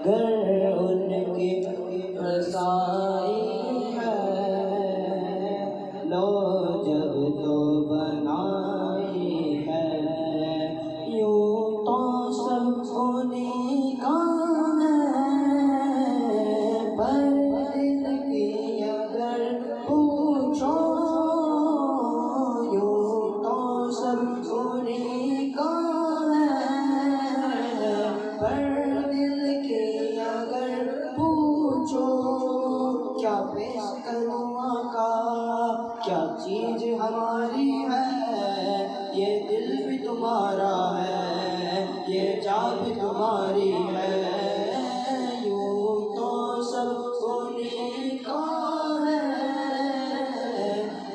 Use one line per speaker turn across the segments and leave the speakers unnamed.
گر ان کی رسائی ہے، لو جب تو بنائی ہے، یوں تو سب انہیں کا ہے، پر دل کی اگر پوچھو، یوں تو سب انہیں کا ہے، پر دل کی اگر پوچھو، کیا پیش کروں آقا، کیا چیز ہماری ہے، یہ دل بھی تمہارا ہے، یہ جان بھی تمہاری ہے، یوں تو سب انہیں کا ہے،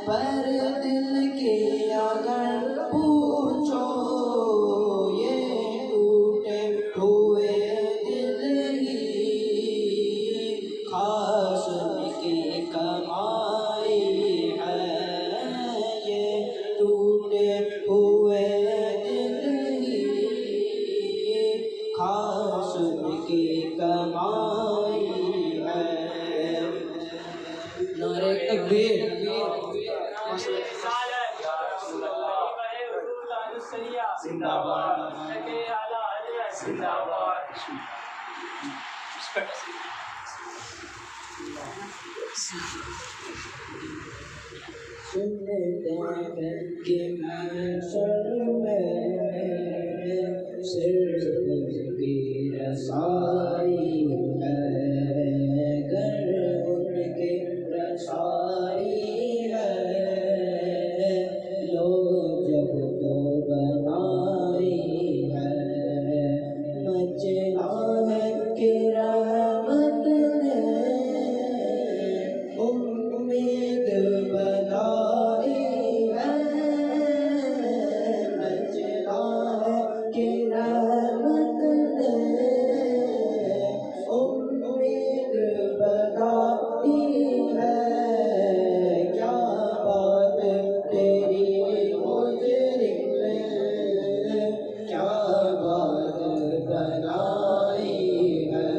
پر دل کی اگر پوچھو، یہ ٹوٹے ہوئے دل ہی خاص ان کی کمائی ہے، یہ ٹوٹے ہوئے دل ہی خاص ان کی کمائی ہے۔ نعرہ تکبیر!
زندہ باد زندہ باد۔
سنتے ہیں کہ محشر میں صرف ان کی رسائی ہے، گر ان کی رسائی ہے، لو جب تو بنائی ہے، مچنا ہے کہ رحمت نے امید بنائی ہے، مچنا ہے کہ رحمت نے امید بنائی ہے، کیا بات تیری مجرم نے، کیا بات بنائی ہے،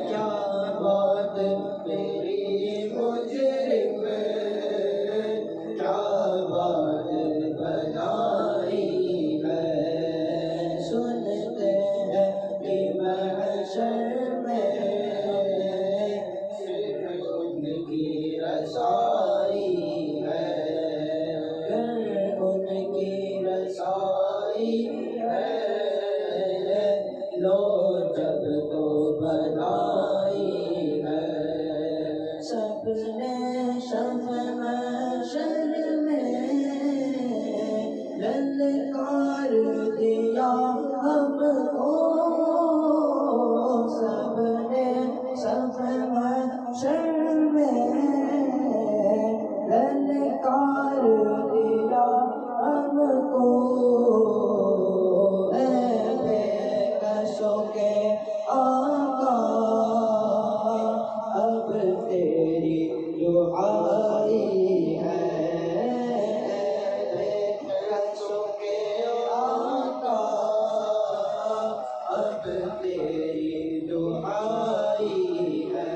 کیا بات تیری مجرم نے، کیا بات بنائی ہے۔ سنتے ہیں کہ محشر میں صرف ان کی رسائی ہے، گر ان کی رسائی ہے، لو جب تو بنائی ہے، سب نے شب محشر میں للکار دیا ہم کو، سب نے شب محشر میں للکار دیا ہم کو، اے بے کسوں کے آقا اب تیری دعائی ہے، اے بے کسوں کے آقا اب تیری دعائی ہے۔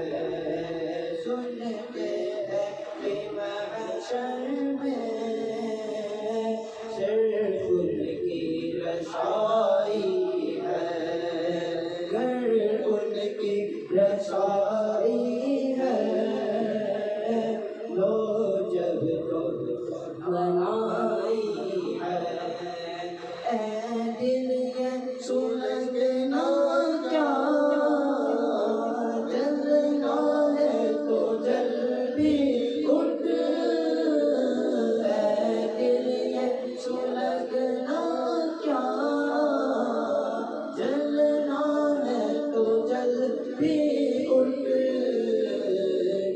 سنتے ہیں کہ محشر میں صرف ان کی رسائی ہے، گر ان کی رسائی ہے، لو جب تو بنائی ہے، اے دل یہ سلگنا کیا، جلنا ہے تو جل بھی اٹھ، اے دل یہ سلگنا کیا، جلنا ہے تو جل بھی اٹھ،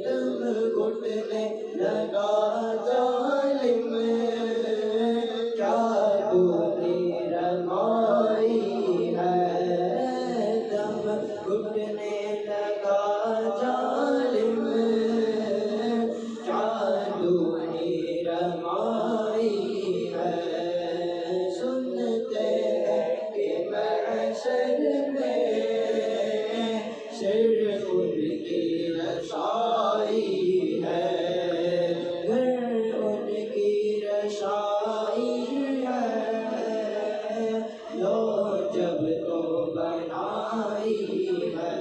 دم گھٹنے لگا ظالم کیا دوری رمائی ہے، دم گھٹنے لگا ظالم کیا دوری رمائی ہے۔ سنتے ہیں کہ محشر میں صرف ان کی رسائی ہے، ان کی رسائی ہے، لو جب تو بنائی ہے،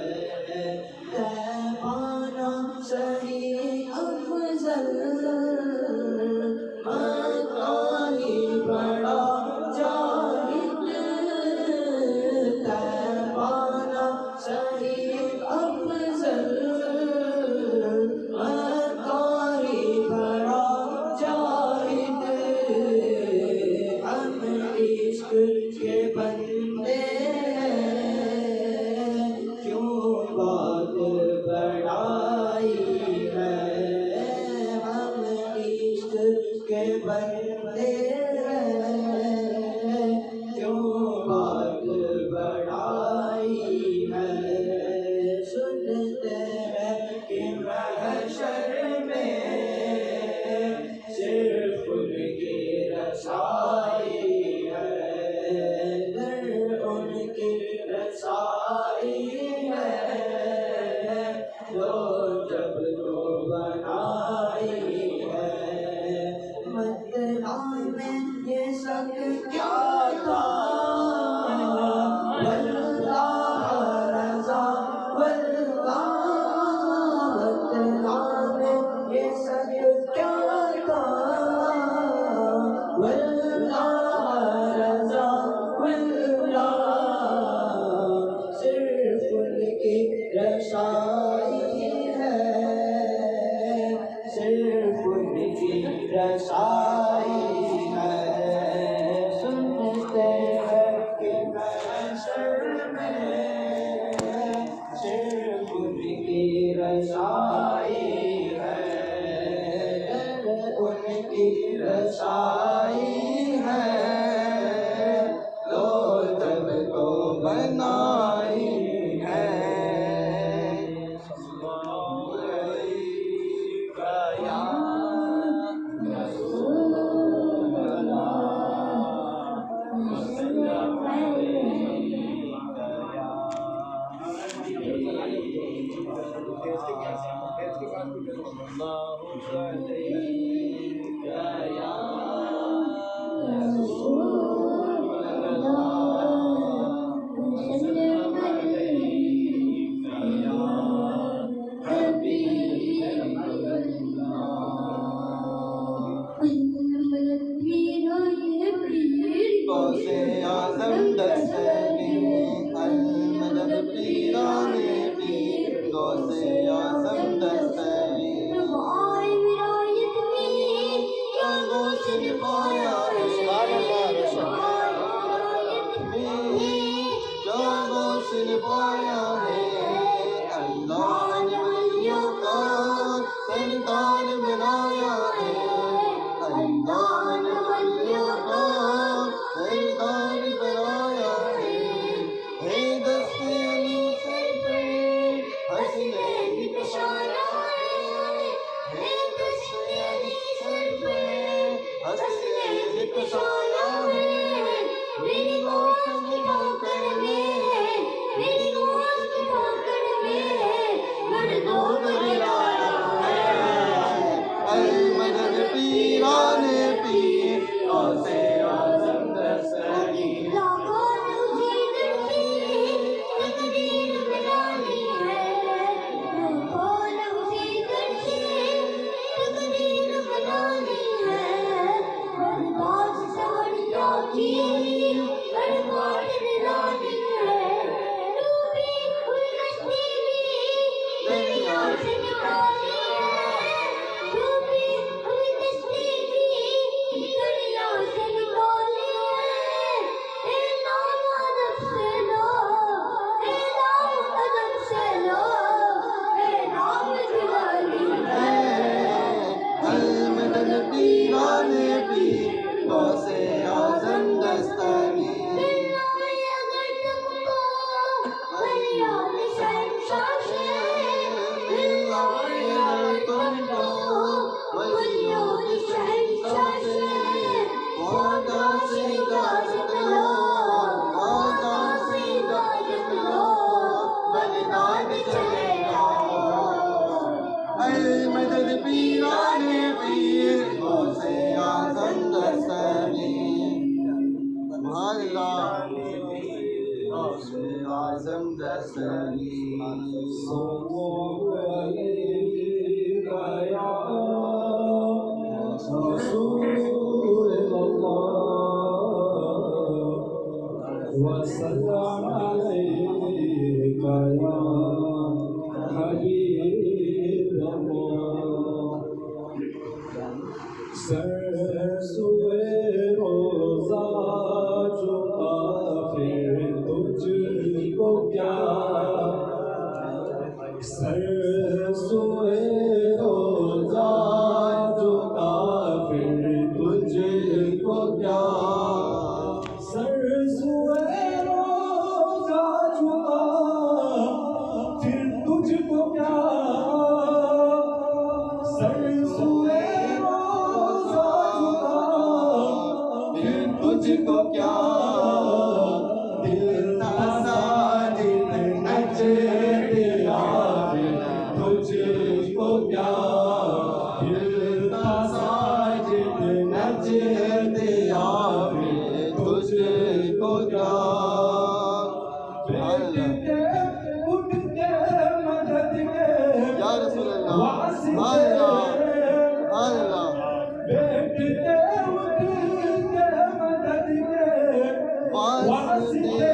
تیمانہ صحیح افضل مکانی بڑا جاہد، تیمانہ صحیح افضل مکانی بڑا جاہد، ہم عشق کے بندے ہیں، کیوں بات بڑائی ہے، ہم عشق کے بندے ہیں، کیوں بات بڑائی ہے، سنتے ہیں کہ محشر میں صرف ان کی رسائی ہے، ان کی رسائی ہے، جو جب تو بنائی ہے، مطلع میں یہ سب کیا تھا، واللہ رضا واللہ، مطلع میں یہ سب کیا تھا، واللہ رضا واللہ، صرف ان کی رسائی ہے، صرف ان کی رسائی ہے، سنتے ہیں کہ محشر میں صرف ان کی رسائی ہے، ان کی رسائی ہے، لو جب تو بنائی ہے، یا رسول غوثِ اعظم دستگیر المدد پیران پیر، غوثِ اعظم دستگیر، چلے آؤ، اے مدد پیرانے پیر غوث اعظم دستگیر، سبحان اللہ غوث اعظم دستگیر، صلو علیک یا رسول اللہ وسلم علیک یا حبیب اللہ، سر سوئے روزہ چکا پھر تجھ کو کیا، سر سوئے روزہ چکا پھر تجھ کو کیا، سر سوئے روزہ چکا پھر تجھ کو کیا، سر سوئے تجھ کو کیا، دل ساجد نچ دیا تجھ کو کیا، دل ساجد نچ دیا تجھ کو کیا، بیٹھتے اٹھتے مدد کے یا رسول اللہ، اللہ بیٹھتے واسطے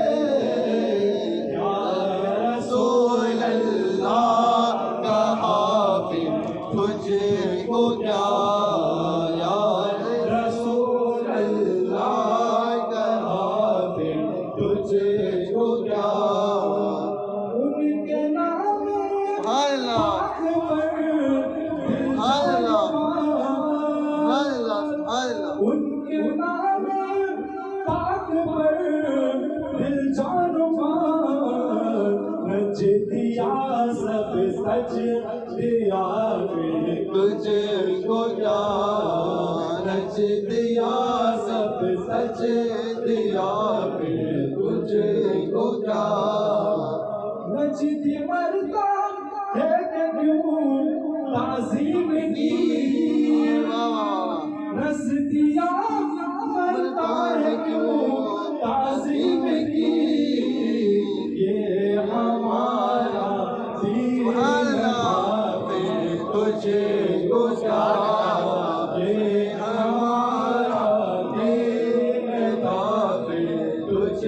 یا رسول اللہ کا حافظ تجھ کو کیا، یا رسول اللہ کا حافظ تجھ کو کیا، ان کے نام پاک پر ان کے نام پاک پر دل جان و مان نچ دیا، سب سچ دیا پھر تجھ کو کیا، نچ دیا سب سچ دیا پھر تجھ کو کیا، نچ دی مرتا ہے کہ کیوں تعظیم کی، نچ دیا مرتا ہے کیوں تعظیم کی، یہ ہمارا دین ہے تجھ کو کیا، یہ ہمارا دین ہے تجھ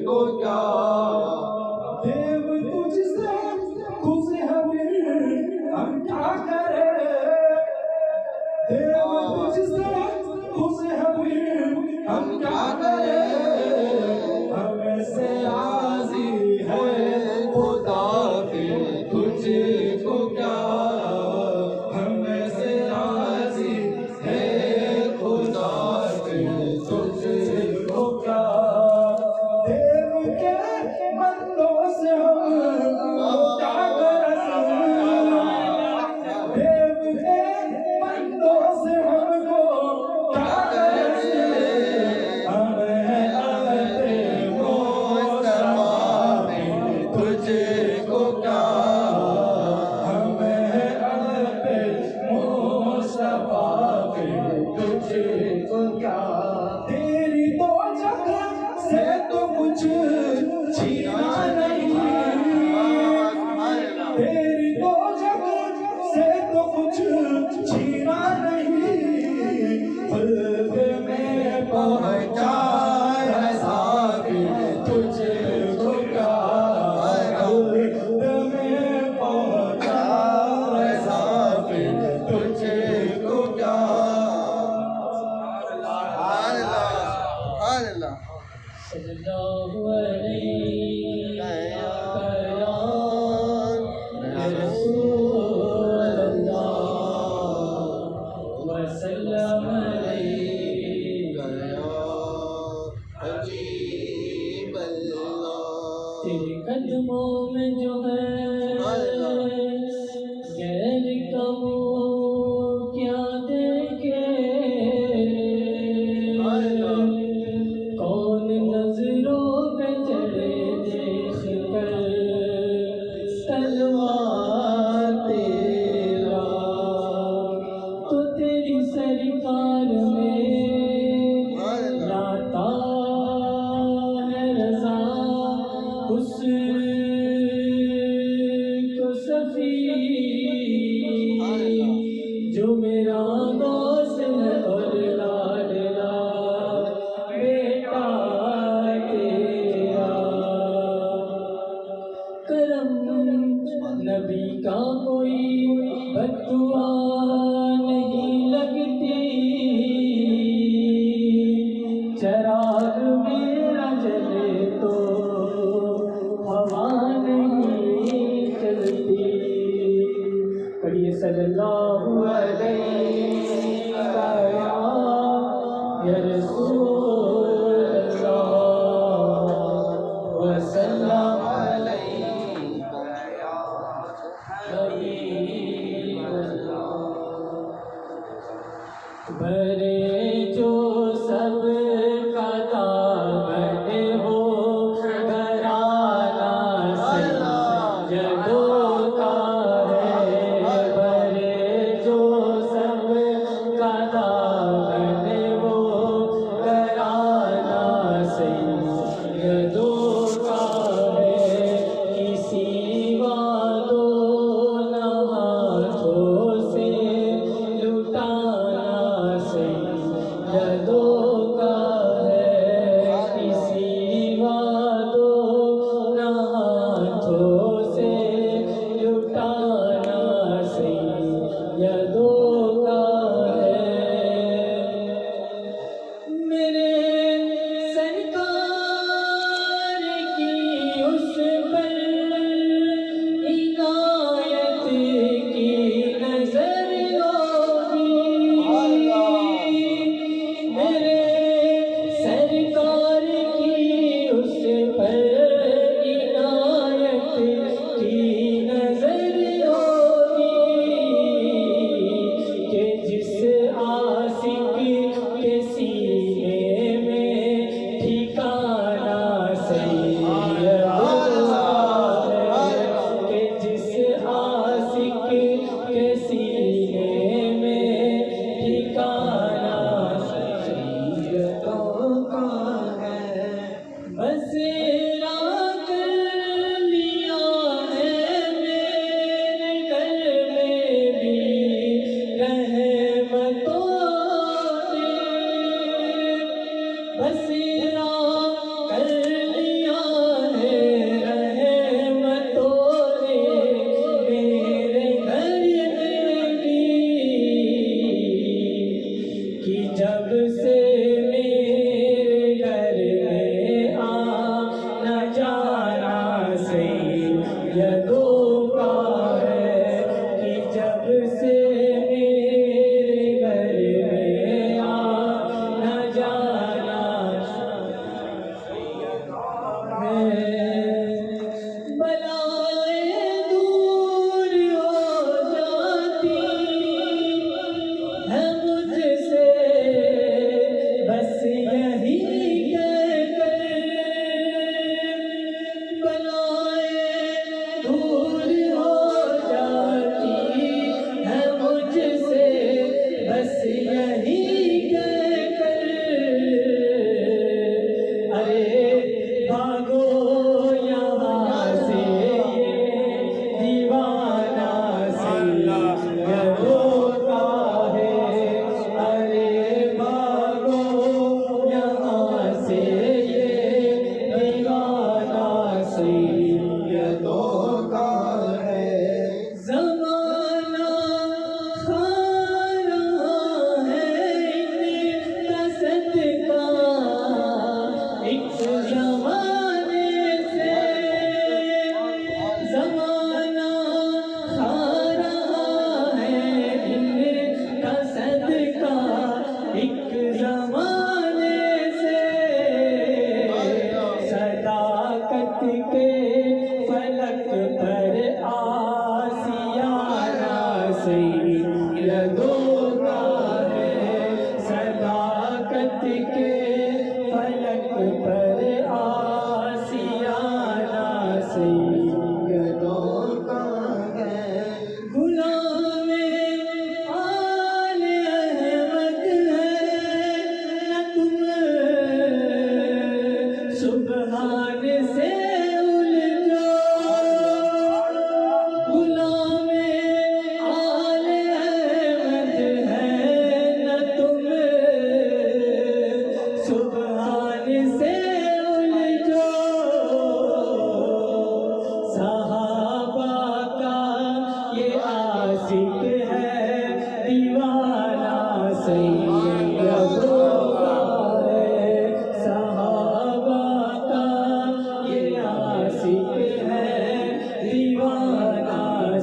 کو کیا، دیو تجھ سے خوش ہے پھر ہم کیا کریں، دیو تجھ سے خوش ہے پھر ہم کیا کریں، ہمیں سے راضی ہے خدا پھر تجھ کو کیا، ہمیں سے راضی نبی کا کوئی بددعا نہیں لگتی، چراغ میرا جلے تو ہوا نہیں چلتی۔ پڑھیے صلی اللہ علیہ یا رسول اللہ وسلم علیک یا حبیب اللہ۔ برے جو سب کا دامن ہو گھرانہ سیدوں کا ہے، برے جو سب کا دامن ہو گھرانہ سیدوں کا ہے، کسی وعدوں نہ ہاتھوں سے لٹانا سیدوں کا ہے، کسی وعدوں نہ ہاتھوں سے لٹانا سیدوں کا ہے۔ میرے سرکار کی اس پر عنایت کی نظر ہوگی، میرے سرکار کی اس پر عنایت کی نظر ہوگی، کہ جس عاشق کے سینے میں ٹھکانہ سیدوں کا ہے، کہ جس عاشق کے سینے میں ٹھکانہ سیدوں کا ہے۔ بسیرا کر لیا ہے میرے گھر میں بھی رحمتوں نے، بسیرا کر لیا ہے رحمتوں نے میرے گھر میں بھی، کہ جب سے میرے گھر میں آنا جانا سیدوں کا ہے، کہ جب سے میرے گھر میں آنا جانا ہے، بلائیں دور ہو جاتی ہے مجھ سے، بس یہی کہہ کر، بلائیں دور ہو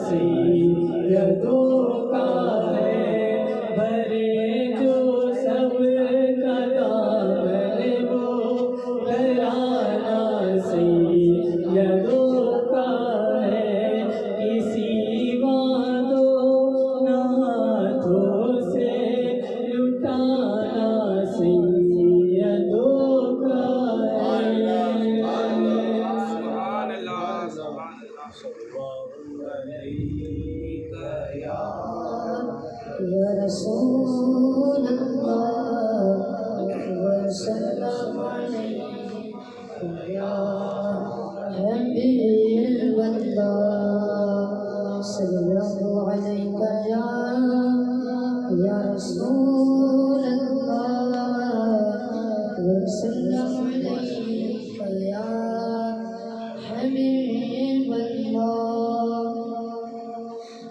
سیدوں کا ہے بھرے جو سب کا دامن وہ گھرانہ سیدوں کا ہے کسی وعدوں نہ ہاتھوں سے لٹانا سیدوں کا ہے
سبحان اللہ سبحان
یا رسول اللہ وسلم علیک یا حبیب اللہ صلی اللہ علیک یا رسول اللہ وسلم علیک یا حبیب اللہ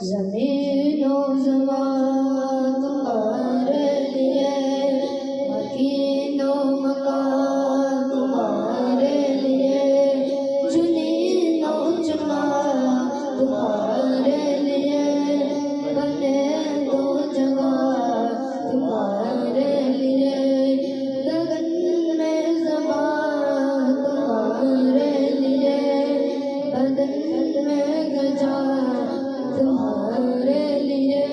زمین و زمان تمہارے لیے مکین و مکان تمہارے لیے جنین و جمال تمہارے لیے بنے دو جگہ تمہارے لیے گگن میں زبان تمہارے لیے بدن میں گجا تمہارے لیے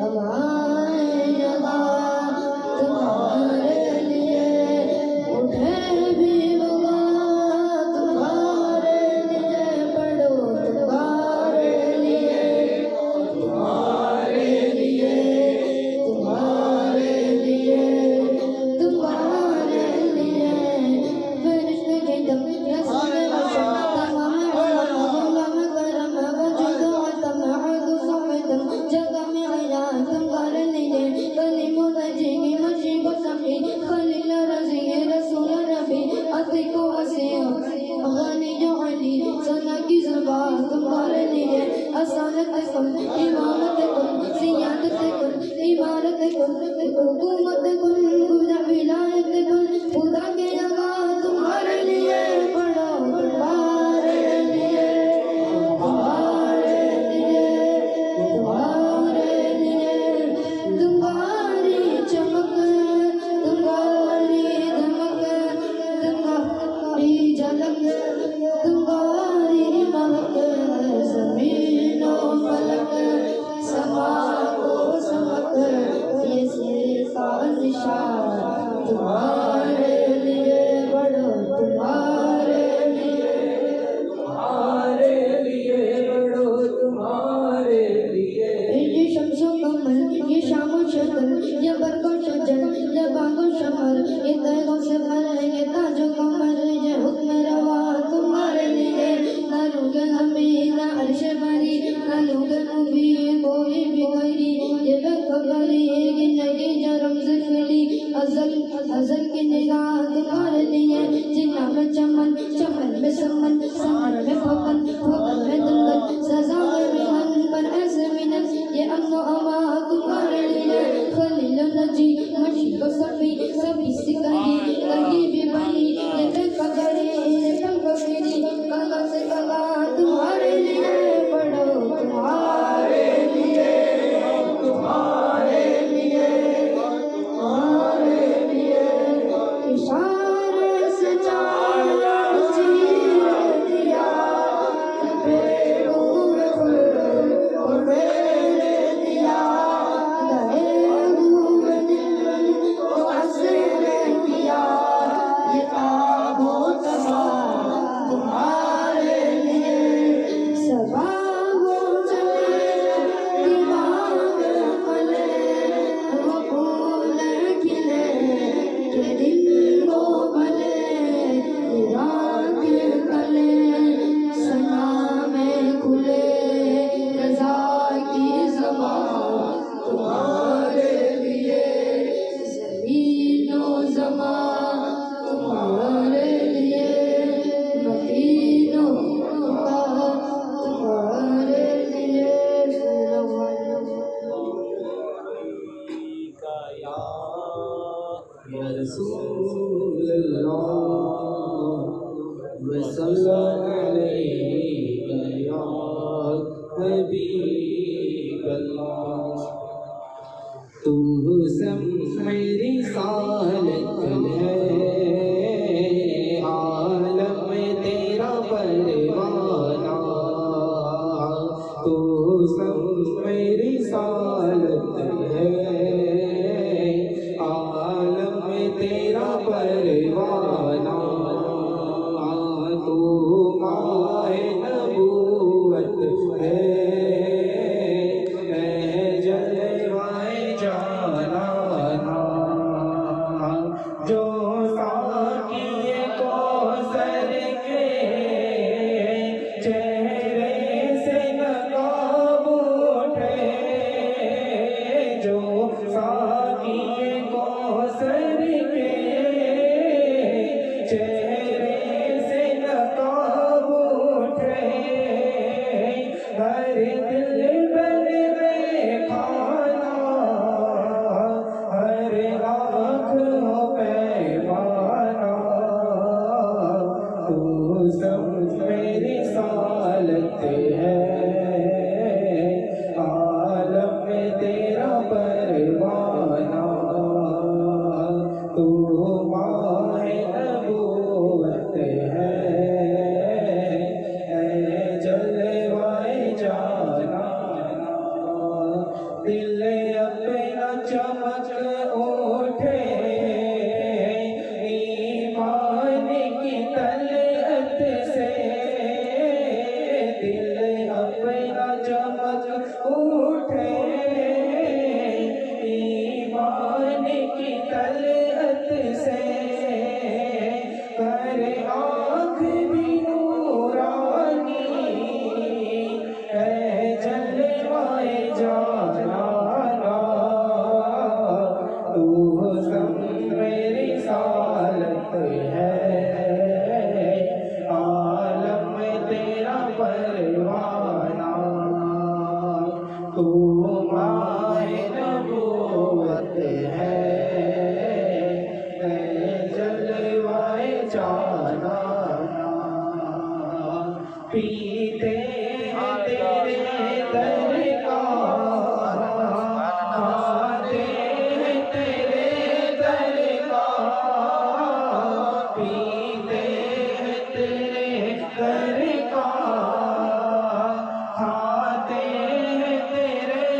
ہوائیں یہاں تمہارے لیے اٹھے بھی وہاں تمہارے لیے پڑھو تمہارے لیے تمہارے لیے تمہارے لیے تمہارے لیے فرشتے کے دم رسول بشر تمام غلام کرم وجود وتمعد صمد جگہ میں حیات تمہارے لیے کلیم و نجی مشیق و صفی خلیل رضی رسول نبی عتیق و وسیع غنی و علی ثنا کی زبان تمہارے لیے اصالت کن امامت کن سیادت کن عبارت کن حکومت کن ولایت کن خدا کے جگہ تمہارے لیے پڑھو تمہارے لیے تمہارے لیے تمہارے لیے تمہاری چمک تمہاری دھمک تمہاری جھلک تمہاری مہک زمین و فلک سما کو سمک یہ سازشاں تمہارے لیے بڑھو تمہارے لیے
بڑھو تمہارے لیے
یہ شمس و قمر یہ شام و شکر یہ برق و شجر یہ باغ و شمر یہ تیغ و سفر یہ تاج و قمر یہ حکم روا تمہارے لیے نہ روگ ہمیں نہ عرش بری نہ لوگ نبی کوئی بھی غیری یہ بے خبری یہ نگی جرم ذکری ازل کی نگاہ تمہارے لیے جنہ میں چمن چمن میں سمن سمن میں پھپن پھپن میں دنگل سزا میں مہن پر ایسے منت یہ امن و امان تمہارے لیے خلیل و نجی مشیق و صفی سبھی سے کہیں بھی بنی یہ بے خبری یہ پنکھ پھری کلا سے کلا تمہارے لیے پڑھو تمہارے لیے تمہارے لیے تمہارے لیے اشارے سے چار چیر
حبیب اللہ تو سب میری سالت ہے عالم میں تیرا پروانہ تو سب میری سالت ہے عالم میں تیرا پروانہ تو ماہ نبوت ہے جلوائے جانانا جو ساقی کوثر کے چہرے سے نقاب اٹھے جو ساقی کوثر کے چہرے سے نقاب اٹھے ہر دل بن میں کھانا ہر آنکھ ہو پیمانہ تو سب میری سالت ہے عالم میں تیرا پروانہ تو ماہ نبوت ہے جلوائے جانانا دل اپنا چمک اٹھے ایمان کی طلعت سے دل اپنا چمک اٹھے ایمان کی طلعت سے کر آنکھ بھی نورانی ہے جلوائے جانانا تو سب میری سالت ہے عالم میں تیرا پروانہ تو ماہ نبوت ہے جلوائے جانانا پیتے ہیں تیرے در کا کھاتے ہیں تیرے در کا پیتے ہیں تیرے در کا کھاتے ہیں تیرے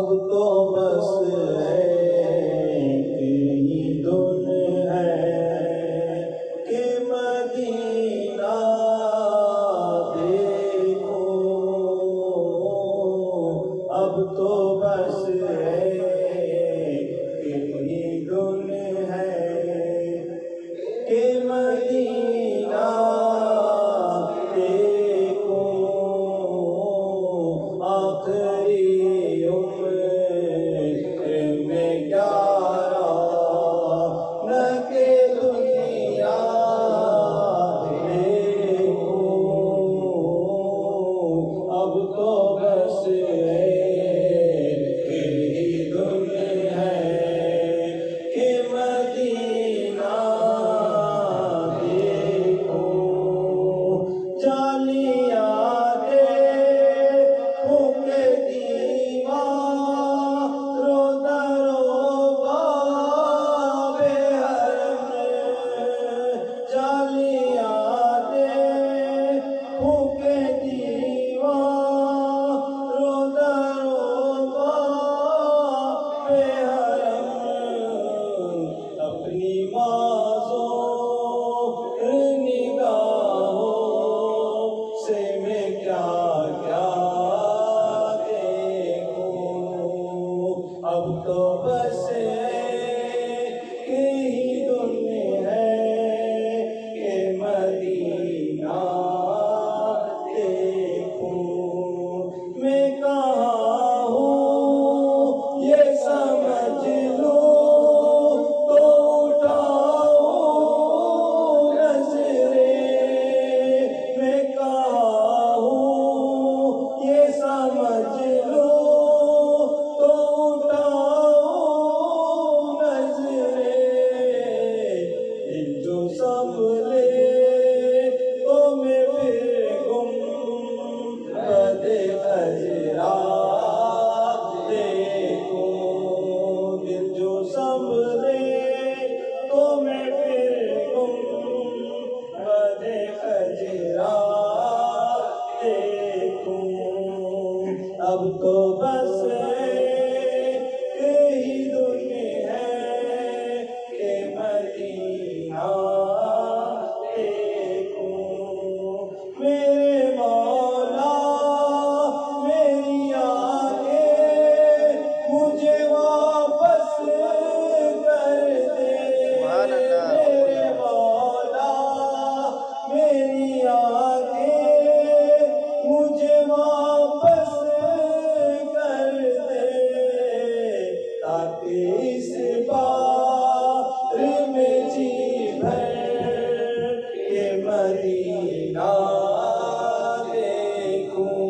اب تو بس ایک ہی دن ہے کہ مدینہ دیکھو، اب تو بس ایک ہی دن ہے کہ مدینہ دیکھو، آخری عمر میں گیارہ نہ کہ دنیا دیکھو، اب تو بس ایک ہی دن ہے کہ مدینہ دیکھو، جالیاں دیکھو کہ دیوار رو درو باب حرم، جالیاں دیکھو کہ دیوار رو درو باب حرم، اپنی معذور نگاہوں سے میں کیا کیا دیکھوں، اب تو بس ایک ہی دن ہے کہ مدینہ دیکھوں، میں کہاں ہوں یہ سمجھ لوں تو اٹھاؤں نظریں، میں کہاں ہوں یہ سمجھ لوں تو اٹھاؤں نظریں، دل جو سنبھلے تو میں پھر گنبد خضرا دیکھوں، دل جو سنبھلے تو میں پھر گنبد خضرا دیکھوں، اب تو بس ایک ہی دن ہے کہ مدینہ دیکھوں، میرے مولا میری آنکھیں مجھے واپس کر دے، میرے مولا میری آنکھیں مجھے واپس کر دے، تاکہ اس بار میں جی بھر کے مدینہ دیکھوں،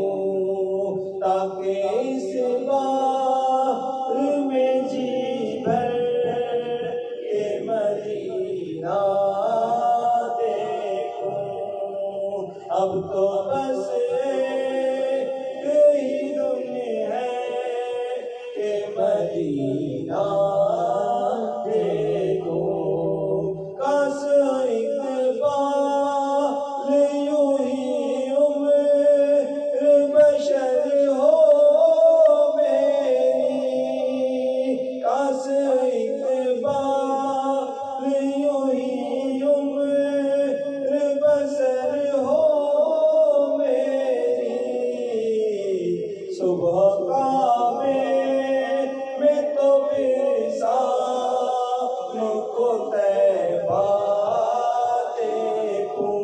تاکہ اس بار میں جی بھر کے مدینہ دیکھوں، اب تو بس ایک ہی دن ہے کہ مدینہ دیکھو، کاش ایک بار یوں ہی عمر بشر ہو میری، کاش ایک بار یوں ہی عمر بسر ہو میری، صبح کعبے میں تو پھر شام کو طیبہ دیکھوں،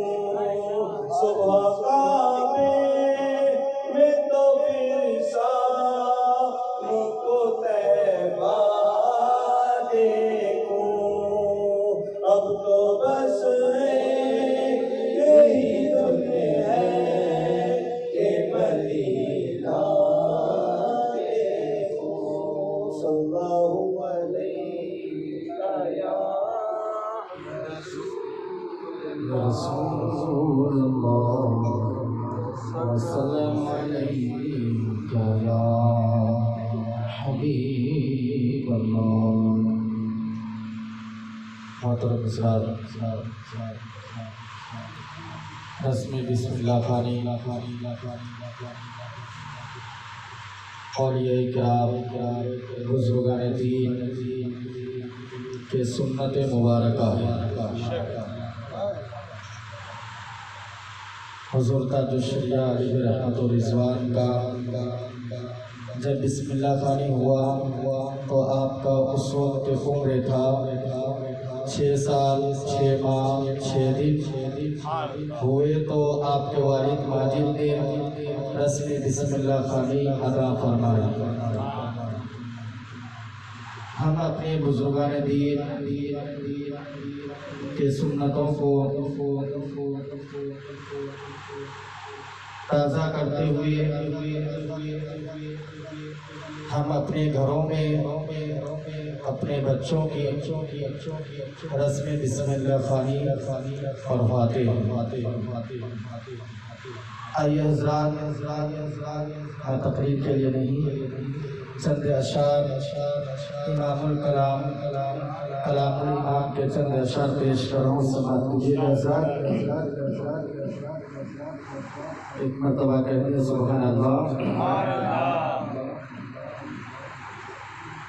صبح کعبے میں تو پھر شام کو طیبہ دیکھوں، اب تو بس ایک ہی دن ہے کہ مدینہ دیکھوں، صلی اللہ علیہ یا رسول اللہ وسلم علیک یا حبیب اللہ۔ محترم اسرار رسم بسم اللہ خانی اولیاء کرام بزرگان دین کے سنت مبارکہ ہے۔ حضور تاج الشریعہ علی رحمت و رضوان کا جب بسم اللہ خوانی ہوا تو آپ کا اس وقت عمر تھا 6 سال 6 ماہ 6 دن ہوئے تو آپ کے والد ماجد نے رسم بسم اللہ خوانی ادا فرمائی۔ ہم اپنے بزرگان دین کے سنتوں کو تازہ کرتے ہوئے ہم اپنے گھروں میں اپنے بچوں کی رسم بسم اللہ خوانی پڑھواتے ہیں۔ آئیے حضرات، میں تقریر کے لیے نہیں چند اشعار امام الکلام کلام الامام کے چند اشعار پیش کر رہا ہوں، سماعت کیجیے حضرات۔ ایک مرتبہ کہتے ہیں سبحان اللہ۔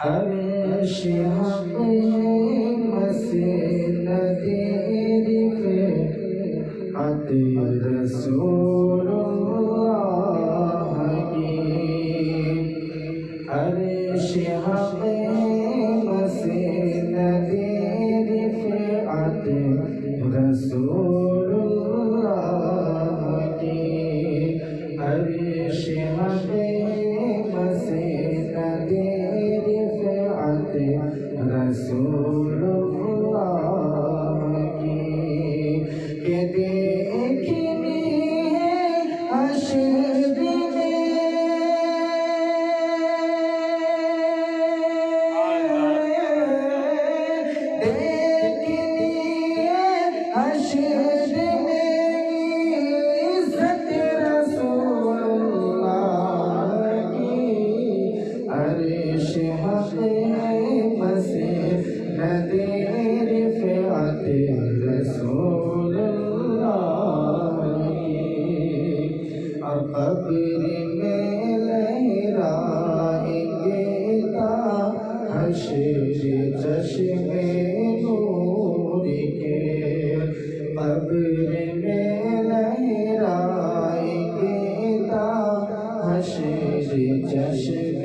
عرش حق مسیح نذیر فئت رسول اللہ کی، عرش حق مسیح نذیر فئت رسول اللہ کی، عرش حق مسیح نذیر فئت رسول اللہ کی، کہ دیکھنی ہے حشر میں دیکھنی ہے حشر میں عزت رسول اللہ کی، عرش حق مسیح نذیر فئت رسول اللہ کی، اور قبر میں لہرائیں گے تا حشر چشم نور کے، قبر میں لہرائیں گے تا حشر چشم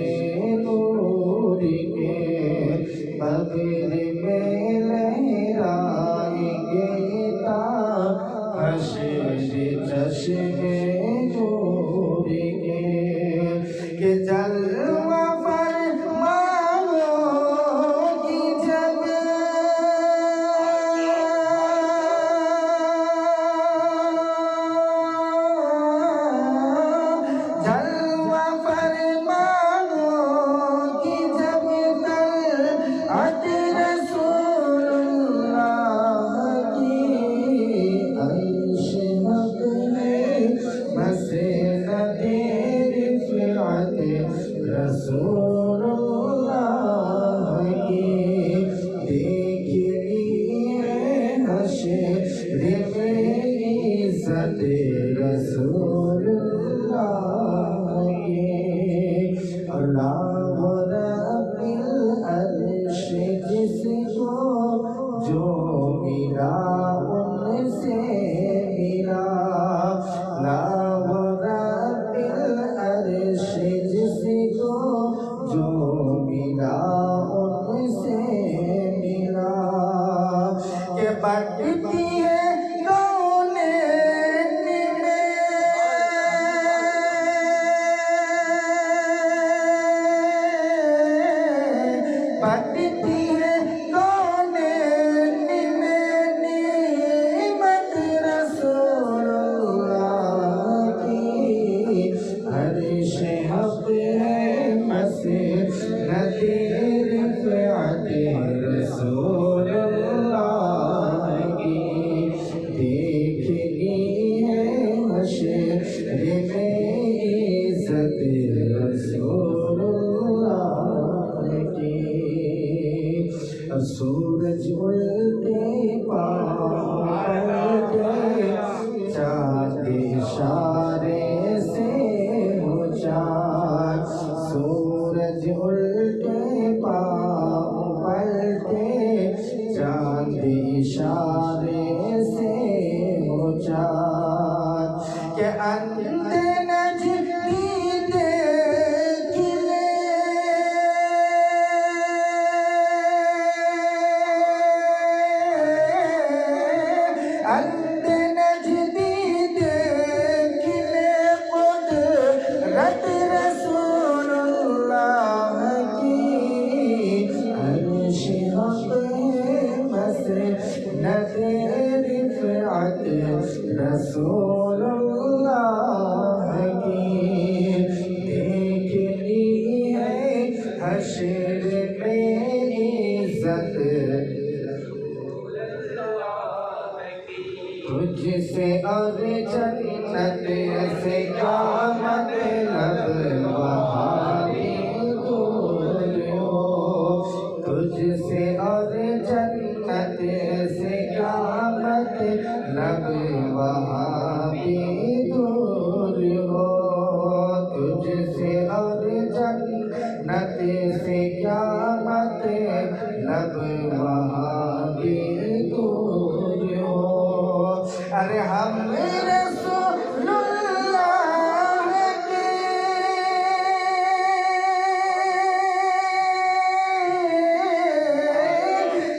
نور کے، قبر میں لہرائیں گے تا حشر چشم نور کے، کہ جلوہ فرماؤگی جب جلوہ فرماؤگی جب طلعت رسول اللہ کی، عرش حق ہے مسیح نذیر فئت رسول اللہ کی، دیکھنی ہے حشر میں عزت رسول اللہ کی، اللہ رب العرش جس کو جو ملا ان سے ملا، اللہ رب العرش جس کو جو ملا ان سے ملا، کہ بڑھتی ہے کونین میں بڑھتی ہے کونین میں نعمت رسول اللہ کی، عرش حق ہے مسیح نذیر فئت رسول اللہ کی، دیکھنی ہے حشر میں عزت رسول اللہ کی، سورج الٹے پاؤں گئے چاند اشارے سے ہو چاند، پلٹے پاؤں پلٹے چاند اشارے سے ہو چار کہ اندھے نجدی دیکھ لے اندھے نجدی دیکھ لے قدرت رسول اللہ کی عرش حق مسند رفعت رسول اللہ کی دیکھنی ہے حشر میں عزت تجھ سے اور جنت سے کیا مطلب وہاں بھی دور ہو تجھ سے اور جنت سے کیا مطلب وہاں بھی دور ہو تجھ سے اور جنت سے کیا مطلب وہاں بھی دور ہو ارے ہم رسول اللہ کے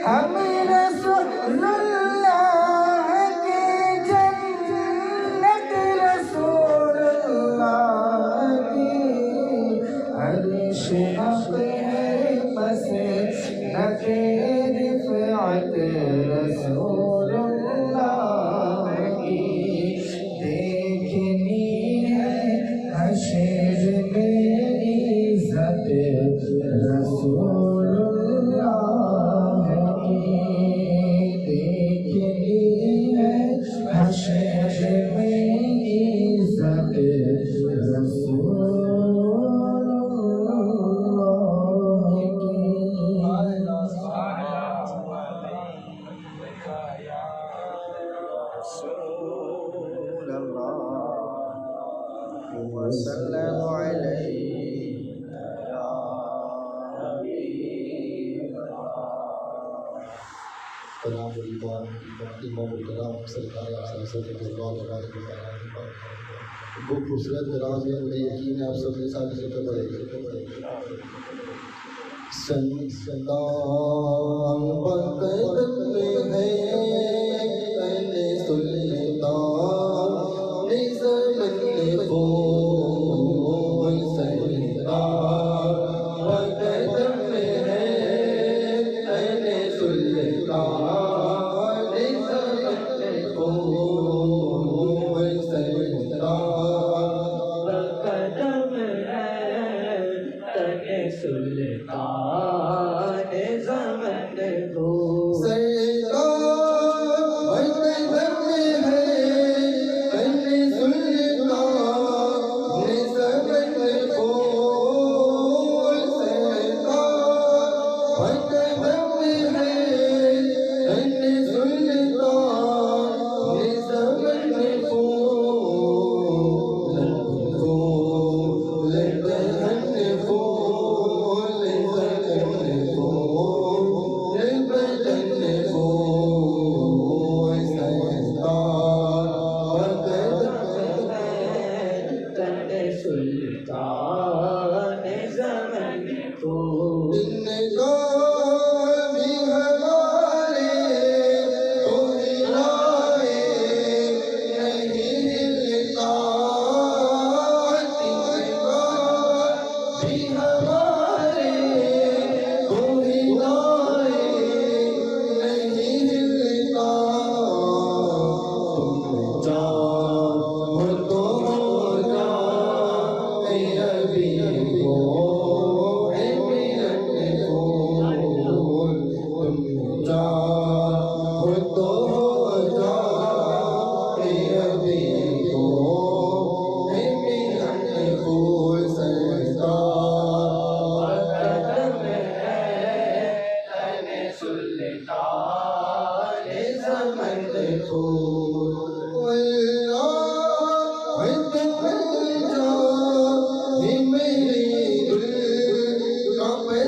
ہم رسول اللہ کے جنت رسول اللہ کی عرش حق ہے مسند رفعت رسول اللہ کی دیکھنی ہے حشر میں عزت رسول اللہ کی دیکھنی ہے حشر میں عزت رسول وسلم علیہ یا حبیب کلام اللہ امام الکلام سرکار اعلیٰ حضرت وہ خوبصورت کلام ہے مجھے یقین ہے آپ سب کے ساتھ اسے پڑھے سلطان بقدر ہے سلطان نظام بول سلطان بقدر ہے سلطان نظام بول سلطان بقدر ہے سلطان زمن کو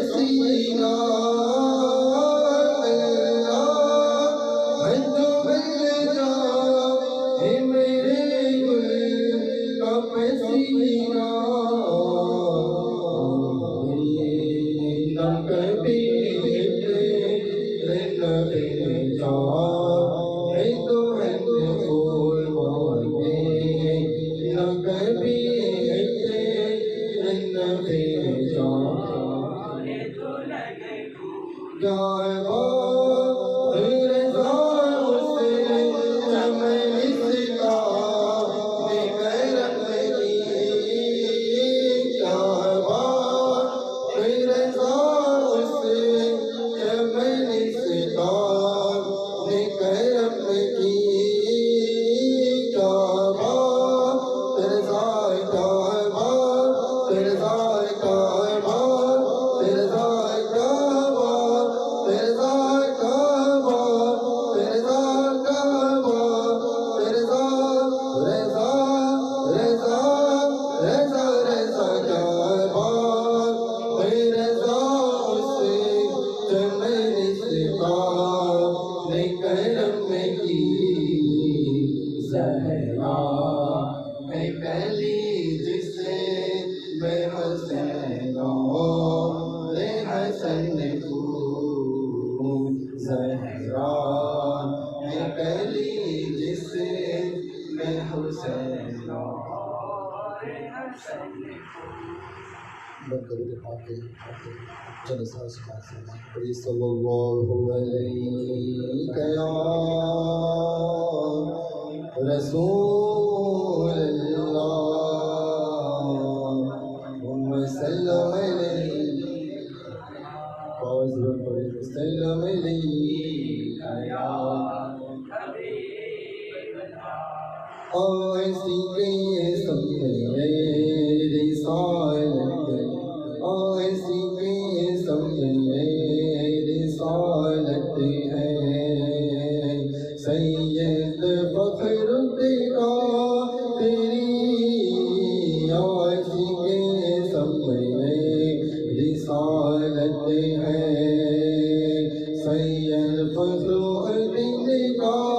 سینا صلی اللہ علیہ یا رسول اللہ وسلم وسلم ایسی کہ سب میری سالت ایسی کہ سب میری سالت ہے سید فخر تیرا تیری ایسی کہ سب میری سالت ہے سید فخر تیرا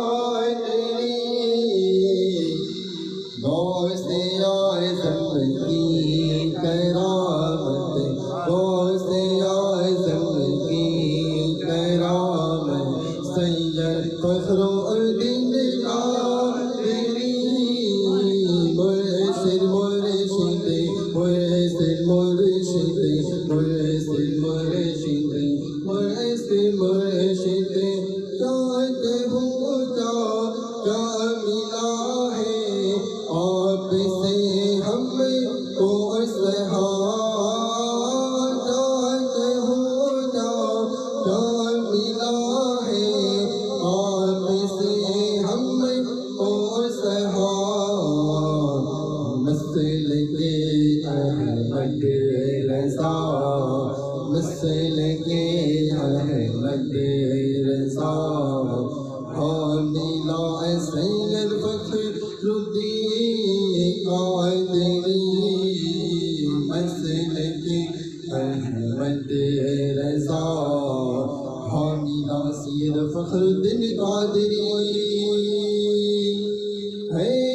فخر الدین قادری ہے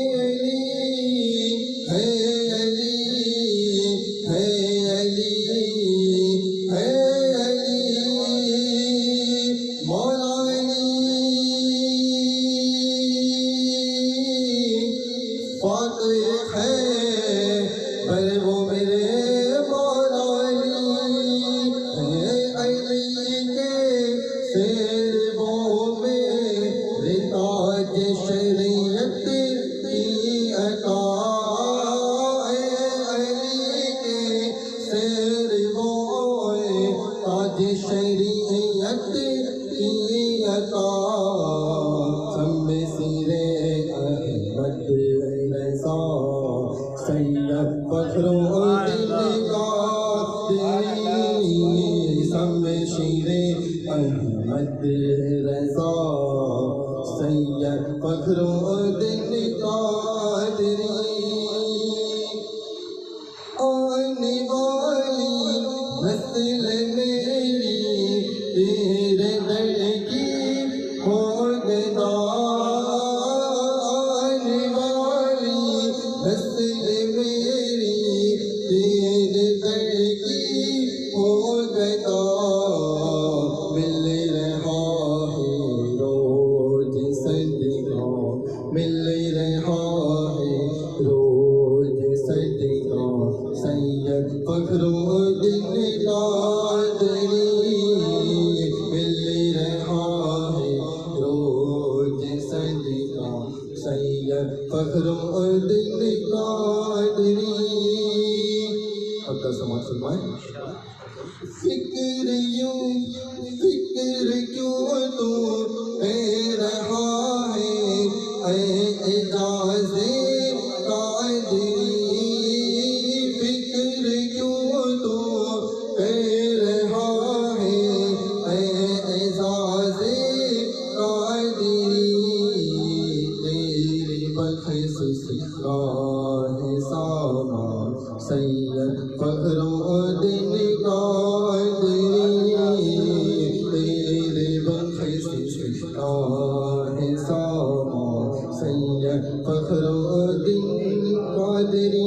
آنے والی نسل میں فرمائیں فکر کیوں تو اے رہا ہے اے اعجاز قادری فکر کیوں تو اے رہا ہے اے اعجاز قادری تیری بخش سے راہ ساما سید فخر الدین قادری تیرے بخش سے راہ ساما سید فخر الدین قادری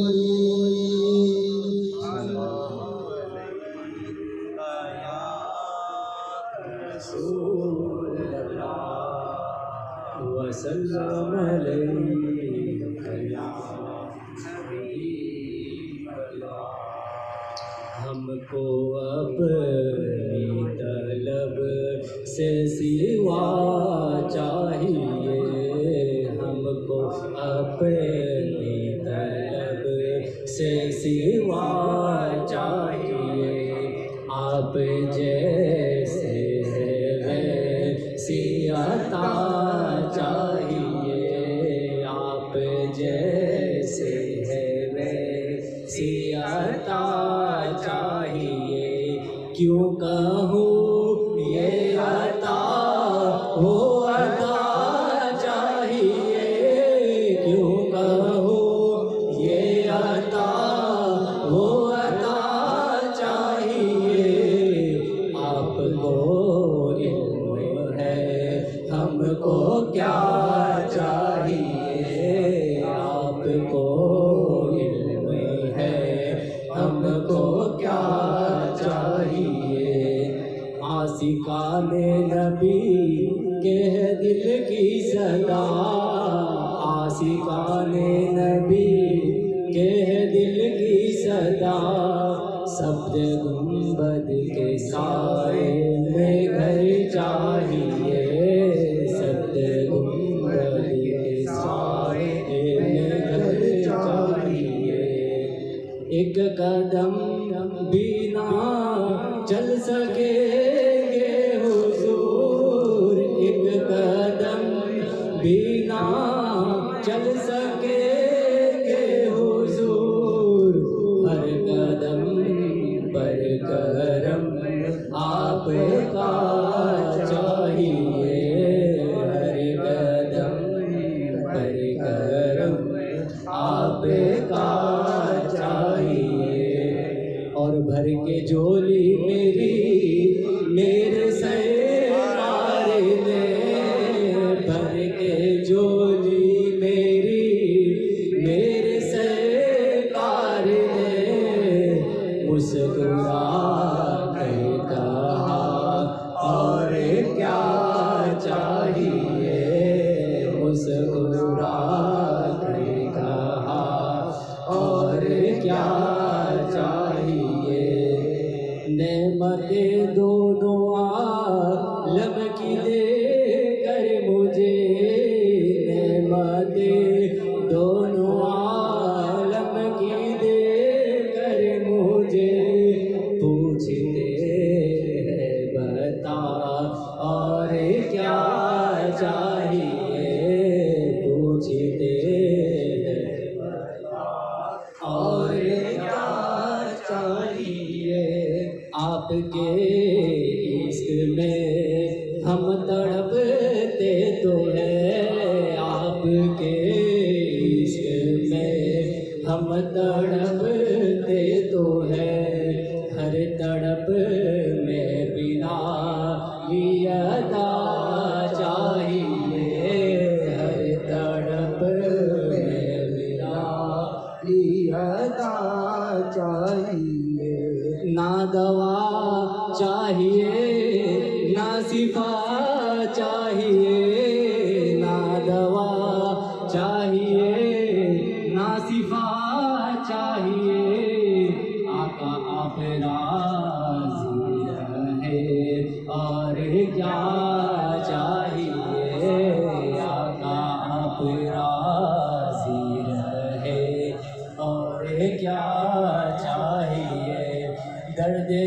وسلم علیک یا حبیب اللہ ہم کو اپنی طلب سے سوا چاہیے ہم کو اپنی طلب سے سوا چاہیے آپ جیسے ویسی عطا چاہیے آپ جیسے ہے ویسی عطا چاہیے کیوں کہوں یہ عطا وہ عطا چاہیے کیوں کہوں یہ عطا وہ عطا چاہیے آپ کو علم ہے ہم کو کیا چاہیے آپ کو علم ہے ہم کو کیا چاہیے عاشقان نبی کے دل کی صدا عاشقان نبی کے دل کی صدا سبز گنبد کے سائے میں گھر چاہیے سبز گنبد کے سائے میں گھر چاہیے ایک قدم بھی نہ چل سکیں گے حضور ایک قدم بھی نہ چل سکیں گے حضور ہر قدم پر کرم آپ کا چاہیے ہر قدم پر کرم آپ کا چاہیے اور بھر کے جولی میرے سرکار نے بھر کے جولی میرے سرکار نے مسکرا کر کہا اور کیا چاہیے مسکرا کر کہا اور کیا چاہیے نعمتیں دونوں عالم کی دے کر مجھے نعمتیں دونوں عالم کی دے کر مجھے پوچھتے ہیں بتا اور کیا چاہیے پوچھتے ہیں اور کیا چاہیے آپ کے عشق میں ہم تڑپتے تو ہیں آپ کے عشق میں ہم تڑپتے تو ہیں ہر تڑپ میں بنا ادا چاہیے ہر تڑپ میں بنا ادا چاہیے نہ دوا چاہیے نہ شفا چاہیے نہ دوا چاہیے نہ شفا چاہیے آقا آپ راضی رہے اور کیا چاہیے آقا آپ راضی رہے اور کیا چاہیے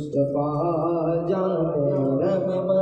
مصطفیٰ جان رحمت